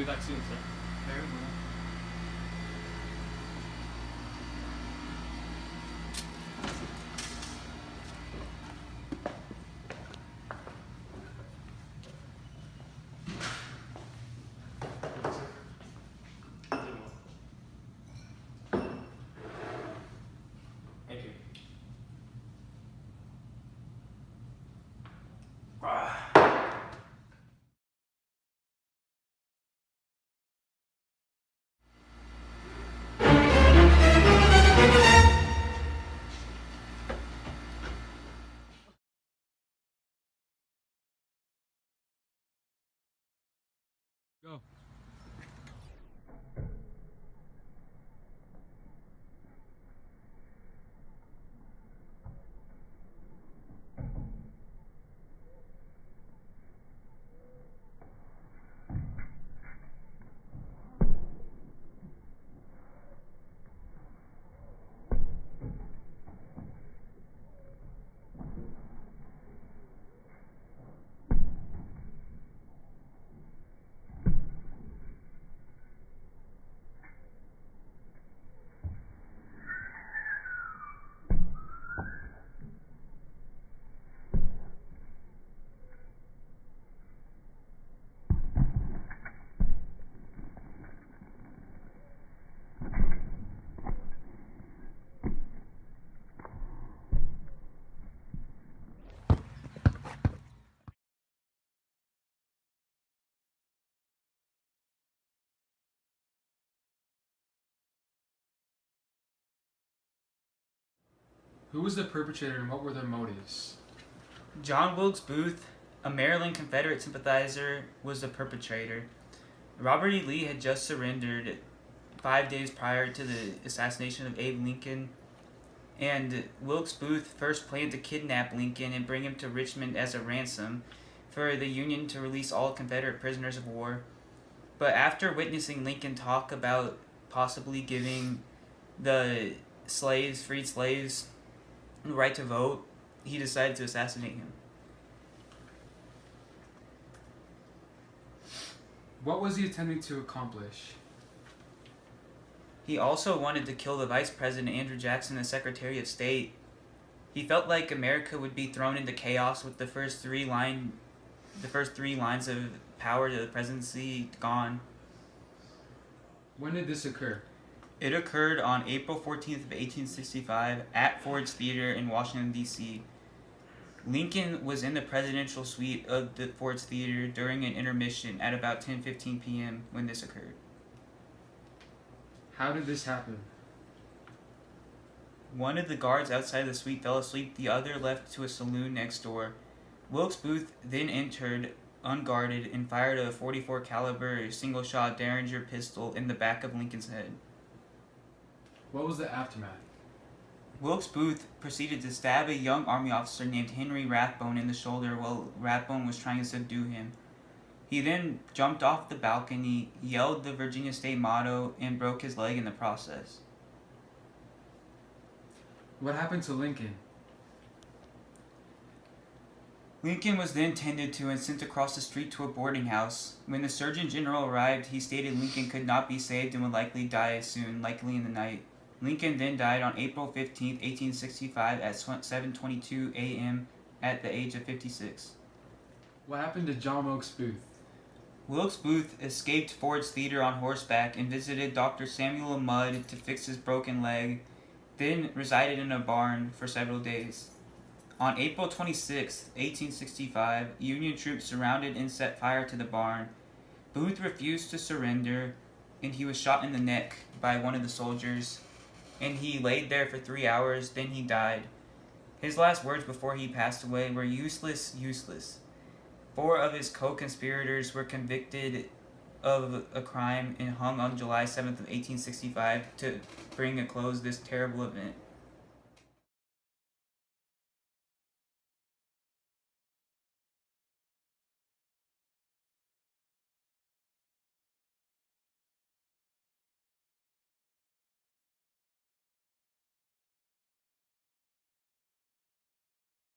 be back soon, sir. Very well. Thank you. Go. Who was the perpetrator and what were their motives? John Wilkes Booth, a Maryland Confederate sympathizer, was the perpetrator. Robert E. Lee had just surrendered 5 days prior to the assassination of Abe Lincoln, and Wilkes Booth first planned to kidnap Lincoln and bring him to Richmond as a ransom for the Union to release all Confederate prisoners of war. But after witnessing Lincoln talk about possibly giving the freed slaves, the right to vote, he decided to assassinate him. What was he attempting to accomplish? He also wanted to kill the Vice President Andrew Jackson, the Secretary of State. He felt like America would be thrown into chaos with the first three lines of power to the presidency gone. When did this occur? It occurred on April 14th of 1865 at Ford's Theater in Washington, D.C. Lincoln was in the presidential suite of the Ford's Theater during an intermission at about 10:15 p.m. when this occurred. How did this happen? One of the guards outside the suite fell asleep, the other left to a saloon next door. Wilkes Booth then entered unguarded and fired a .44 caliber single-shot Derringer pistol in the back of Lincoln's head. What was the aftermath? Wilkes Booth proceeded to stab a young army officer named Henry Rathbone in the shoulder while Rathbone was trying to subdue him. He then jumped off the balcony, yelled the Virginia State motto, and broke his leg in the process. What happened to Lincoln? Lincoln was then tended to and sent across the street to a boarding house. When the Surgeon General arrived, he stated Lincoln could not be saved and would likely die soon, likely in the night. Lincoln then died on April 15, 1865 at 7:22 a.m. at the age of 56. What happened to John Wilkes Booth? Wilkes Booth escaped Ford's Theater on horseback and visited Dr. Samuel Mudd to fix his broken leg, then resided in a barn for several days. On April 26, 1865, Union troops surrounded and set fire to the barn. Booth refused to surrender, and he was shot in the neck by one of the soldiers, and he laid there for 3 hours, then he died. His last words before he passed away were useless, useless. 4 of his co-conspirators were convicted of a crime and hung on July 7th of 1865 to bring a close this terrible event.